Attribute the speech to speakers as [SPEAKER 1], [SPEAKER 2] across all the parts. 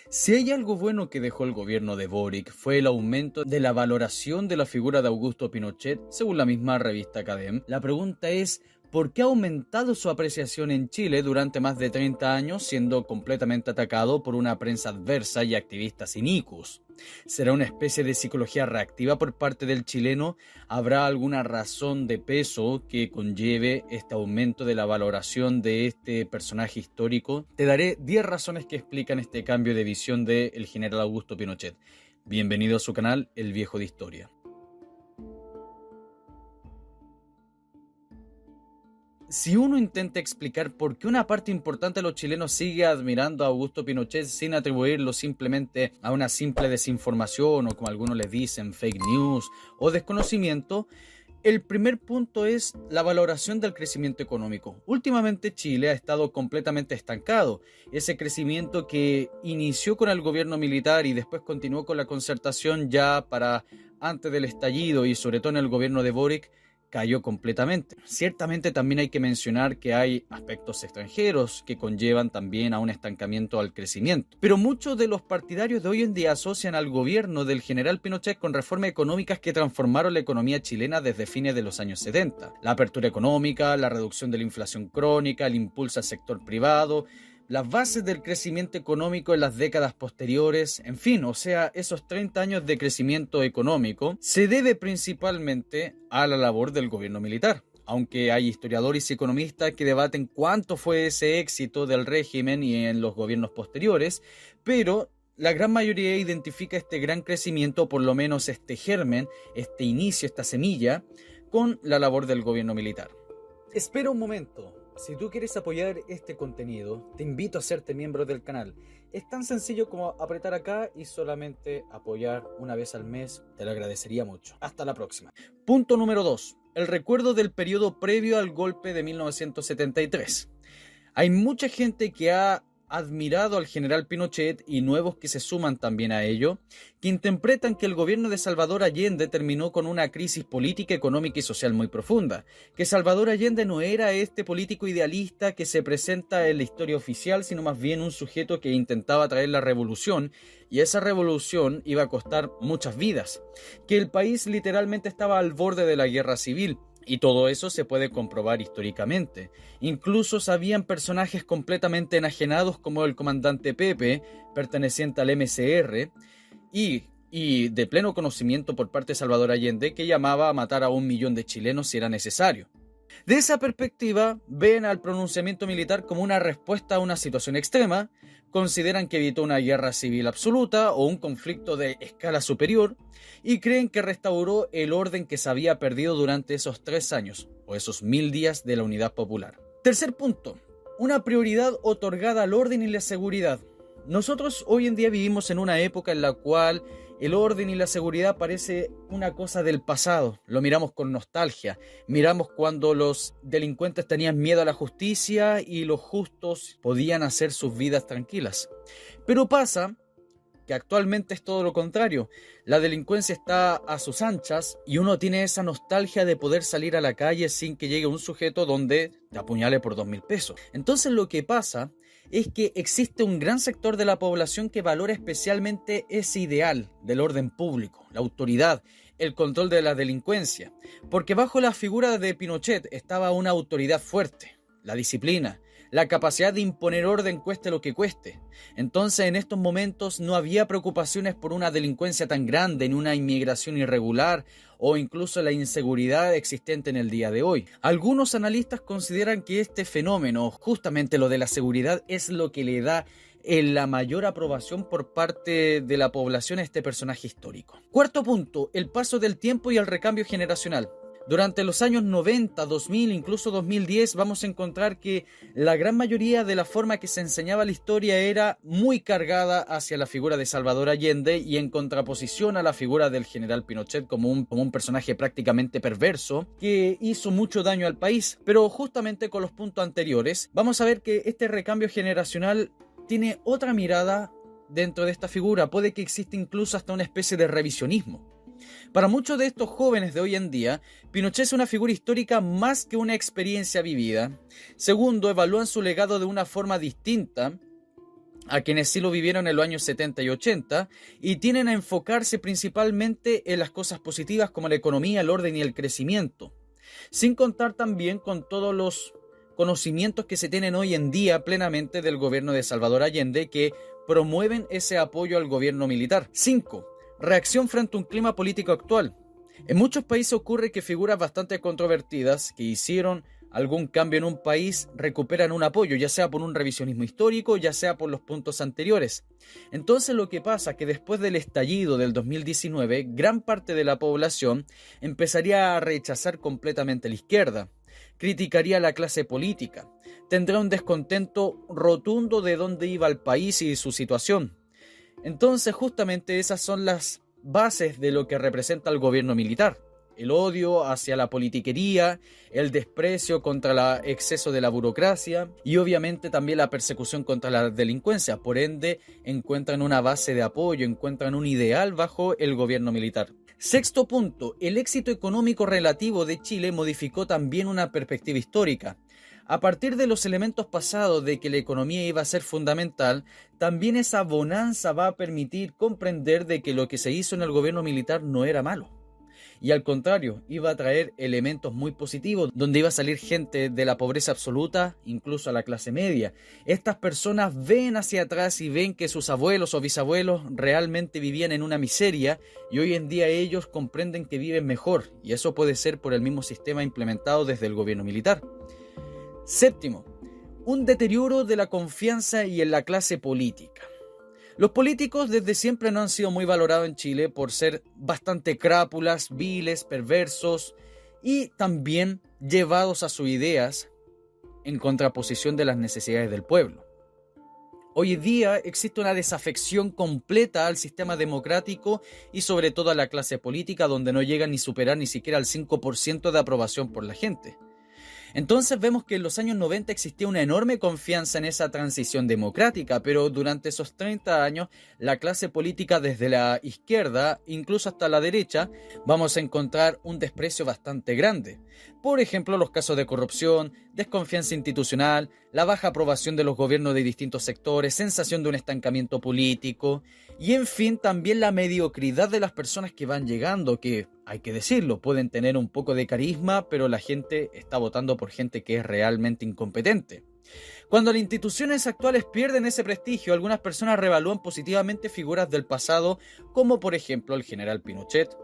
[SPEAKER 1] Si hay algo bueno que dejó el gobierno de Boric fue el aumento de la valoración de la figura de Augusto Pinochet, según la misma revista Academ. La pregunta es, ¿por qué ha aumentado su apreciación en Chile durante más de 30 años, siendo completamente atacado por una prensa adversa y activistas inicuos? ¿Será una especie de psicología reactiva por parte del chileno? ¿Habrá alguna razón de peso que conlleve este aumento de la valoración de este personaje histórico? Te daré 10 razones que explican este cambio de visión del general Augusto Pinochet. Bienvenido a su canal, El Viejo de Historia. Si uno intenta explicar por qué una parte importante de los chilenos sigue admirando a Augusto Pinochet sin atribuirlo simplemente a una simple desinformación o, como algunos les dicen, fake news o desconocimiento, el primer punto es la valoración del crecimiento económico. Últimamente Chile ha estado completamente estancado. Ese crecimiento que inició con el gobierno militar y después continuó con la concertación ya para antes del estallido y sobre todo en el gobierno de Boric, cayó completamente. Ciertamente también hay que mencionar que hay aspectos extranjeros que conllevan también a un estancamiento al crecimiento. Pero muchos de los partidarios de hoy en día asocian al gobierno del general Pinochet con reformas económicas que transformaron la economía chilena desde fines de los años 70. La apertura económica, la reducción de la inflación crónica, el impulso al sector privado, las bases del crecimiento económico en las décadas posteriores, en fin, o sea, esos 30 años de crecimiento económico se debe principalmente a la labor del gobierno militar. Aunque hay historiadores y economistas que debaten cuánto fue ese éxito del régimen y en los gobiernos posteriores, pero la gran mayoría identifica este gran crecimiento, por lo menos este germen, este inicio, esta semilla, con la labor del gobierno militar. Espera un momento. Si tú quieres apoyar este contenido, te invito a hacerte miembro del canal. Es tan sencillo como apretar acá y solamente apoyar una vez al mes. Te lo agradecería mucho. Hasta la próxima. Punto número 2. El recuerdo del periodo previo al golpe de 1973. Hay mucha gente que ha admirado al general Pinochet y nuevos que se suman también a ello, que interpretan que el gobierno de Salvador Allende terminó con una crisis política, económica y social muy profunda, que Salvador Allende no era este político idealista que se presenta en la historia oficial, sino más bien un sujeto que intentaba traer la revolución, y esa revolución iba a costar muchas vidas, que el país literalmente estaba al borde de la guerra civil. Y todo eso se puede comprobar históricamente. Incluso habían personajes completamente enajenados como el comandante Pepe, perteneciente al MCR, y de pleno conocimiento por parte de Salvador Allende, que llamaba a matar a 1 millón de chilenos si era necesario. De esa perspectiva, ven al pronunciamiento militar como una respuesta a una situación extrema, consideran que evitó una guerra civil absoluta o un conflicto de escala superior y creen que restauró el orden que se había perdido durante esos 3 años o esos 1000 días de la Unidad Popular. Tercer punto, una prioridad otorgada al orden y la seguridad. Nosotros hoy en día vivimos en una época en la cual el orden y la seguridad parece una cosa del pasado. Lo miramos con nostalgia. Miramos cuando los delincuentes tenían miedo a la justicia y los justos podían hacer sus vidas tranquilas. Pero pasa que actualmente es todo lo contrario. La delincuencia está a sus anchas y uno tiene esa nostalgia de poder salir a la calle sin que llegue un sujeto donde te apuñale por 2.000 pesos. Entonces lo que pasa es que existe un gran sector de la población que valora especialmente ese ideal del orden público, la autoridad, el control de la delincuencia, porque bajo la figura de Pinochet estaba una autoridad fuerte, la disciplina, la capacidad de imponer orden cueste lo que cueste. Entonces en estos momentos no había preocupaciones por una delincuencia tan grande, ni una inmigración irregular o incluso la inseguridad existente en el día de hoy. Algunos analistas consideran que este fenómeno, justamente lo de la seguridad, es lo que le da la mayor aprobación por parte de la población a este personaje histórico. Cuarto punto, el paso del tiempo y el recambio generacional. Durante los años 90, 2000, incluso 2010, vamos a encontrar que la gran mayoría de la forma que se enseñaba la historia era muy cargada hacia la figura de Salvador Allende y en contraposición a la figura del general Pinochet como un personaje prácticamente perverso que hizo mucho daño al país. Pero justamente con los puntos anteriores, vamos a ver que este recambio generacional tiene otra mirada dentro de esta figura. Puede que exista incluso hasta una especie de revisionismo. Para muchos de estos jóvenes de hoy en día, Pinochet es una figura histórica más que una experiencia vivida. Segundo, evalúan su legado de una forma distinta a quienes sí lo vivieron en los años 70 y 80 y tienen a enfocarse principalmente en las cosas positivas como la economía, el orden y el crecimiento, sin contar también con todos los conocimientos que se tienen hoy en día plenamente del gobierno de Salvador Allende que promueven ese apoyo al gobierno militar. 5. Reacción frente a un clima político actual. En muchos países ocurre que figuras bastante controvertidas que hicieron algún cambio en un país recuperan un apoyo, ya sea por un revisionismo histórico, ya sea por los puntos anteriores. Entonces lo que pasa es que después del estallido del 2019, gran parte de la población empezaría a rechazar completamente la izquierda, criticaría a la clase política, tendrá un descontento rotundo de dónde iba el país y su situación. Entonces justamente esas son las bases de lo que representa el gobierno militar. El odio hacia la politiquería, el desprecio contra el exceso de la burocracia y obviamente también la persecución contra la delincuencia. Por ende, encuentran una base de apoyo, encuentran un ideal bajo el gobierno militar. 6. punto, el éxito económico relativo de Chile modificó también una perspectiva histórica. A partir de los elementos pasados de que la economía iba a ser fundamental, también esa bonanza va a permitir comprender de que lo que se hizo en el gobierno militar no era malo. Y al contrario, iba a traer elementos muy positivos, donde iba a salir gente de la pobreza absoluta, incluso a la clase media. Estas personas ven hacia atrás y ven que sus abuelos o bisabuelos realmente vivían en una miseria y hoy en día ellos comprenden que viven mejor, y eso puede ser por el mismo sistema implementado desde el gobierno militar. 7. Un deterioro de la confianza y en la clase política. Los políticos desde siempre no han sido muy valorados en Chile por ser bastante crápulas, viles, perversos y también llevados a sus ideas en contraposición de las necesidades del pueblo. Hoy en día existe una desafección completa al sistema democrático y sobre todo a la clase política, donde no llega ni superar ni siquiera el 5% de aprobación por la gente. Entonces vemos que en los años 90 existía una enorme confianza en esa transición democrática, pero durante esos 30 años la clase política desde la izquierda, incluso hasta la derecha, vamos a encontrar un desprecio bastante grande. Por ejemplo, los casos de corrupción, desconfianza institucional, la baja aprobación de los gobiernos de distintos sectores, sensación de un estancamiento político y en fin también la mediocridad de las personas que van llegando, que hay que decirlo, pueden tener un poco de carisma, pero la gente está votando por gente que es realmente incompetente. Cuando las instituciones actuales pierden ese prestigio, algunas personas revalúan positivamente figuras del pasado, como por ejemplo el general Pinochet,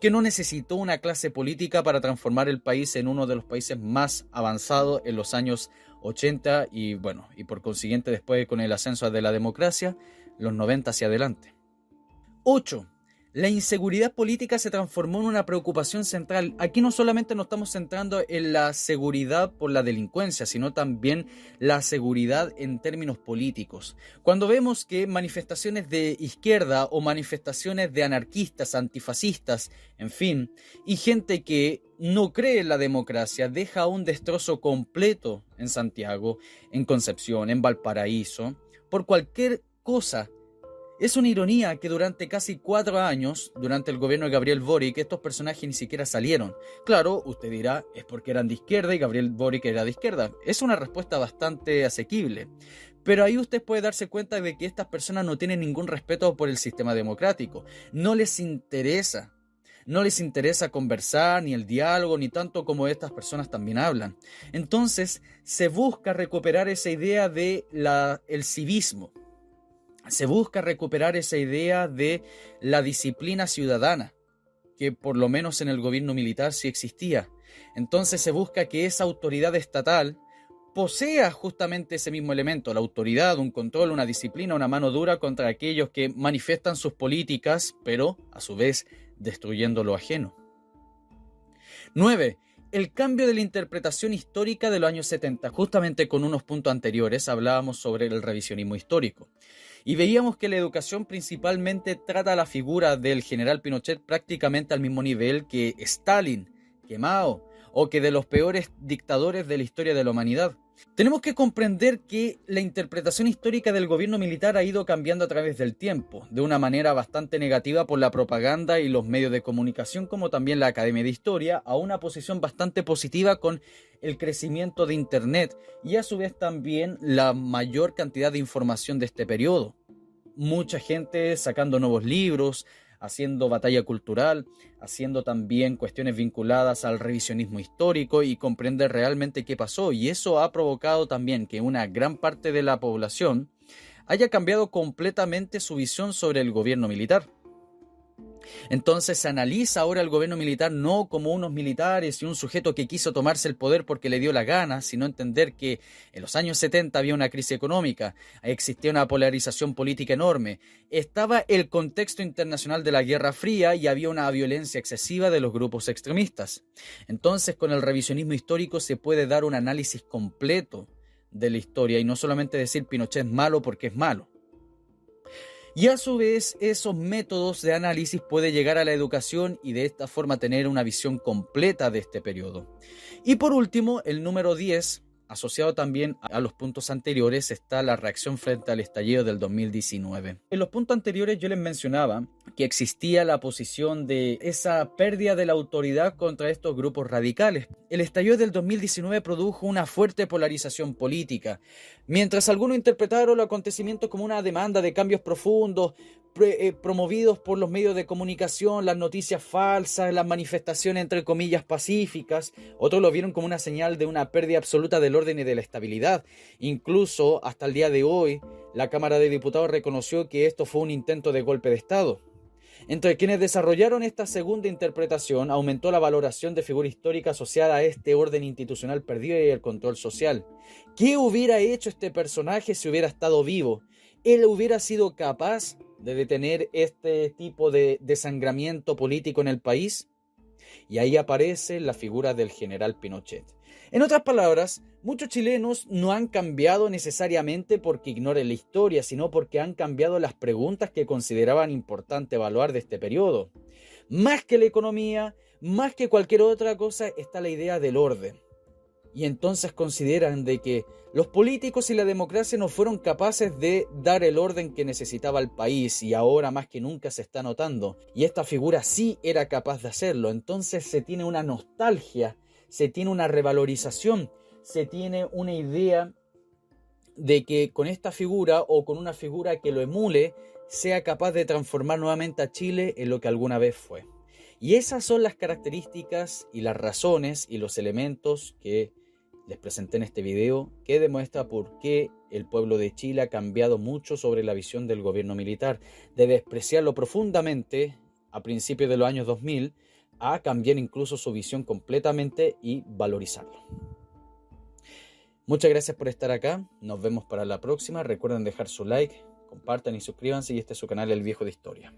[SPEAKER 1] que no necesitó una clase política para transformar el país en uno de los países más avanzados en los años 80 y por consiguiente después con el ascenso de la democracia, los 90 hacia adelante. 8. La inseguridad política se transformó en una preocupación central. Aquí no solamente nos estamos centrando en la seguridad por la delincuencia, sino también la seguridad en términos políticos. Cuando vemos que manifestaciones de izquierda o manifestaciones de anarquistas, antifascistas, en fin, y gente que no cree en la democracia, deja un destrozo completo en Santiago, en Concepción, en Valparaíso, por cualquier cosa. Es una ironía que durante casi 4 años, durante el gobierno de Gabriel Boric, estos personajes ni siquiera salieron. Claro, usted dirá, es porque eran de izquierda y Gabriel Boric era de izquierda. Es una respuesta bastante asequible. Pero ahí usted puede darse cuenta de que estas personas no tienen ningún respeto por el sistema democrático. No les interesa conversar, ni el diálogo, ni tanto como estas personas también hablan. Entonces, se busca recuperar esa idea de el civismo. Se busca recuperar esa idea de la disciplina ciudadana, que por lo menos en el gobierno militar sí existía. Entonces se busca que esa autoridad estatal posea justamente ese mismo elemento, la autoridad, un control, una disciplina, una mano dura contra aquellos que manifiestan sus políticas, pero a su vez destruyendo lo ajeno. 9. El cambio de la interpretación histórica de los años 70. Justamente con unos puntos anteriores hablábamos sobre el revisionismo histórico. Y veíamos que la educación principalmente trata la figura del general Pinochet prácticamente al mismo nivel que Stalin, que Mao, o que de los peores dictadores de la historia de la humanidad. Tenemos que comprender que la interpretación histórica del gobierno militar ha ido cambiando a través del tiempo, de una manera bastante negativa por la propaganda y los medios de comunicación, como también la Academia de Historia, a una posición bastante positiva con el crecimiento de Internet y a su vez también la mayor cantidad de información de este periodo. Mucha gente sacando nuevos libros, haciendo batalla cultural, haciendo también cuestiones vinculadas al revisionismo histórico y comprender realmente qué pasó. Y eso ha provocado también que una gran parte de la población haya cambiado completamente su visión sobre el gobierno militar. Entonces se analiza ahora el gobierno militar no como unos militares y un sujeto que quiso tomarse el poder porque le dio la gana, sino entender que en los años 70 había una crisis económica, existía una polarización política enorme, estaba el contexto internacional de la Guerra Fría y había una violencia excesiva de los grupos extremistas. Entonces, con el revisionismo histórico se puede dar un análisis completo de la historia y no solamente decir Pinochet es malo porque es malo. Y a su vez, esos métodos de análisis pueden llegar a la educación y de esta forma tener una visión completa de este periodo. Y por último, el número 10, asociado también a los puntos anteriores, está la reacción frente al estallido del 2019. En los puntos anteriores yo les mencionaba que existía la posición de esa pérdida de la autoridad contra estos grupos radicales. El estallido del 2019 produjo una fuerte polarización política. Mientras algunos interpretaron los acontecimientos como una demanda de cambios profundos, promovidos por los medios de comunicación, las noticias falsas, las manifestaciones entre comillas pacíficas, otros lo vieron como una señal de una pérdida absoluta del orden y de la estabilidad. Incluso hasta el día de hoy, la Cámara de Diputados reconoció que esto fue un intento de golpe de Estado. Entre quienes desarrollaron esta segunda interpretación, aumentó la valoración de figura histórica asociada a este orden institucional perdido y el control social. ¿Qué hubiera hecho este personaje si hubiera estado vivo? ¿Él hubiera sido capaz de detener este tipo de desangramiento político en el país? Y ahí aparece la figura del general Pinochet. En otras palabras, muchos chilenos no han cambiado necesariamente porque ignoren la historia, sino porque han cambiado las preguntas que consideraban importante evaluar de este periodo. Más que la economía, más que cualquier otra cosa, está la idea del orden. Y entonces consideran de que los políticos y la democracia no fueron capaces de dar el orden que necesitaba el país y ahora más que nunca se está notando. Y esta figura sí era capaz de hacerlo. Entonces se tiene una nostalgia, se tiene una revalorización, se tiene una idea de que con esta figura o con una figura que lo emule, sea capaz de transformar nuevamente a Chile en lo que alguna vez fue. Y esas son las características y las razones y los elementos que les presenté en este video, que demuestra por qué el pueblo de Chile ha cambiado mucho sobre la visión del gobierno militar, de despreciarlo profundamente a principios de los años 2000, a cambiar incluso su visión completamente y valorizarlo. Muchas gracias por estar acá, nos vemos para la próxima, recuerden dejar su like, compartan y suscríbanse y este es su canal El Viejo de Historia.